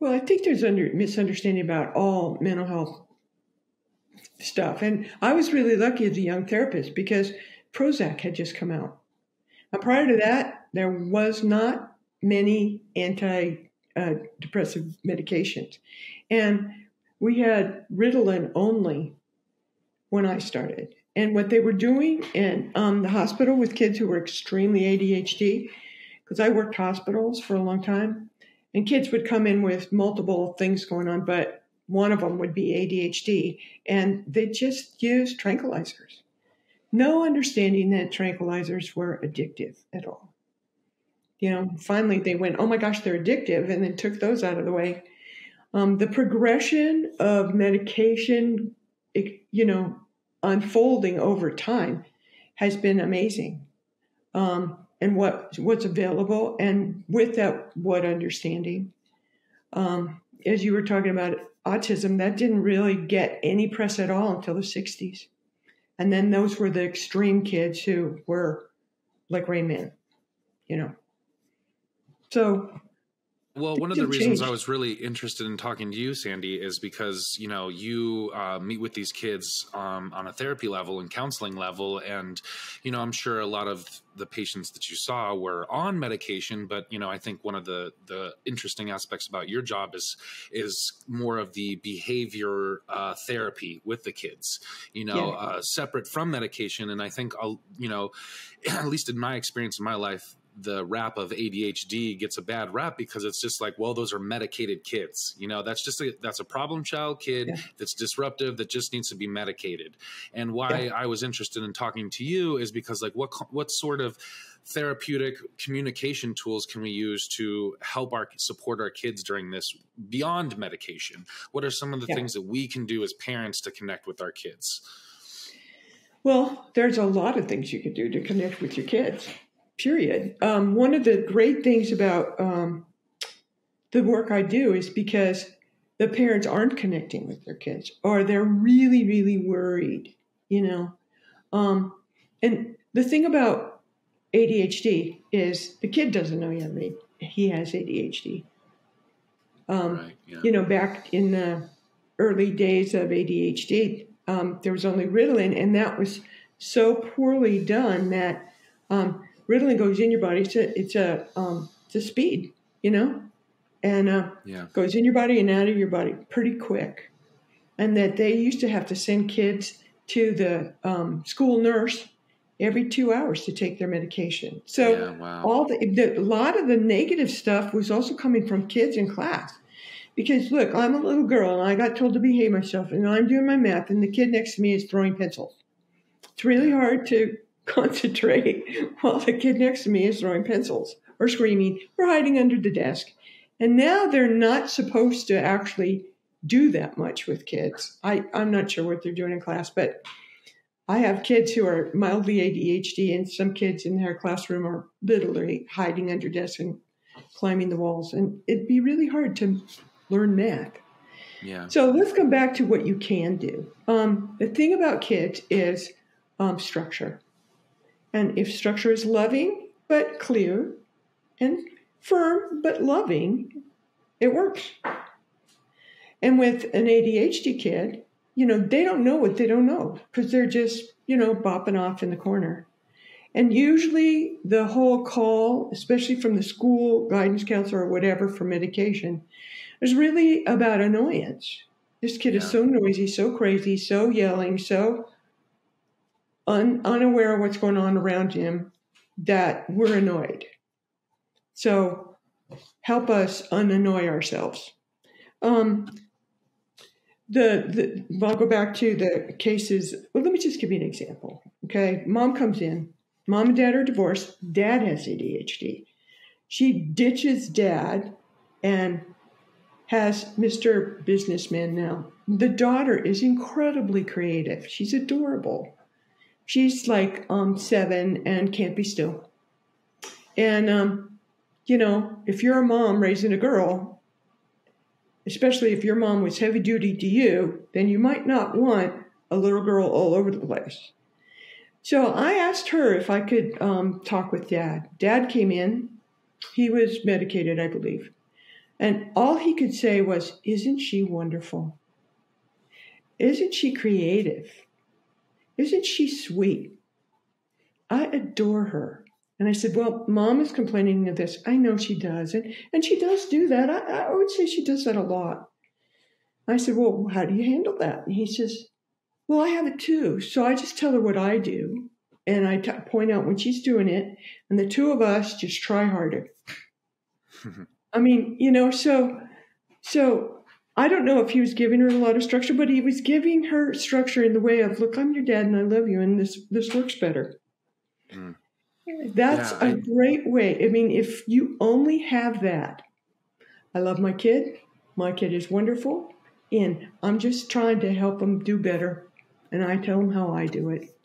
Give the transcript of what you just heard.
Well, I think there's misunderstanding about all mental health stuff. And I was really lucky as a young therapist because Prozac had just come out. Now, prior to that, there was not many antidepressive medications. And we had Ritalin only when I started. And what they were doing in the hospital with kids who were extremely ADHD, because I worked hospitals for a long time, and kids would come in with multiple things going on, but one of them would be ADHD, and they just used tranquilizers. No understanding that tranquilizers were addictive at all. Finally they went, oh my gosh, they're addictive, and then took those out of the way. The progression of medication, unfolding over time has been amazing. And what's available, and with that, what understanding. As you were talking about autism, that didn't really get any press at all until the 60s. And then those were the extreme kids who were like Rain Man, So... Well, one of the reasons I was really interested in talking to you, Sandy, is because, you meet with these kids on a therapy level and counseling level. And, I'm sure a lot of the patients that you saw were on medication. But, I think one of the interesting aspects about your job is more of the behavior therapy with the kids, separate from medication. And I think, at least in my experience in my life, the rap of ADHD gets a bad rap because it's just like, well, those are medicated kids. That's a problem child kid that's disruptive, that just needs to be medicated. And why I was interested in talking to you is because, like, what sort of therapeutic communication tools can we use to help support our kids during this beyond medication? What are some of the things that we can do as parents to connect with our kids? Well, there's a lot of things you can do to connect with your kids. Period. One of the great things about the work I do is because the parents aren't connecting with their kids, or they're really, really worried, And the thing about ADHD is the kid doesn't know he has ADHD. Back in the early days of ADHD, there was only Ritalin, and that was so poorly done that Ritalin goes in your body. It's a speed, and goes in your body and out of your body pretty quick. And that they used to have to send kids to the school nurse every 2 hours to take their medication. So a lot of the negative stuff was also coming from kids in class. Because look, I'm a little girl and I got told to behave myself, and I'm doing my math, and the kid next to me is throwing pencils. It's really hard to concentrate while the kid next to me is throwing pencils or screaming or hiding under the desk. And now they're not supposed to actually do that much with kids. I'm not sure what they're doing in class, but I have kids who are mildly ADHD, and some kids in their classroom are literally hiding under desks and climbing the walls. And it'd be really hard to learn math. Yeah. So let's come back to what you can do. The thing about kids is structure. And if structure is loving but clear and firm but loving, it works. And with an ADHD kid, they don't know what they don't know because they're just, bopping off in the corner. And usually the whole call, especially from the school guidance counselor or whatever for medication, is really about annoyance. This kid is so noisy, so crazy, so yelling, so unaware of what's going on around him that we're annoyed. So help us unannoy ourselves. I'll go back to the cases. Well, let me just give you an example. Okay. Mom comes in. Mom and dad are divorced. Dad has ADHD. She ditches dad and has Mr. Businessman now. The daughter is incredibly creative. She's adorable. She's like 7 and can't be still. And, if you're a mom raising a girl, especially if your mom was heavy duty to you, then you might not want a little girl all over the place. So I asked her if I could talk with Dad. Dad came in. He was medicated, I believe. And all he could say was, "Isn't she wonderful? Isn't she creative? Isn't she sweet? I adore her." And I said, "Well, Mom is complaining of this. I know she does. And she does do that. I would say she does that a lot." I said, "Well, how do you handle that?" And he says, "Well, I have it too. So I just tell her what I do. And I point out when she's doing it. And the two of us just try harder." I mean, so I don't know if he was giving her a lot of structure, but he was giving her structure in the way of, "Look, I'm your dad and I love you, and this works better." Mm. That's a great way. I mean, if you only have that, I love my kid is wonderful, and I'm just trying to help him do better, and I tell him how I do it.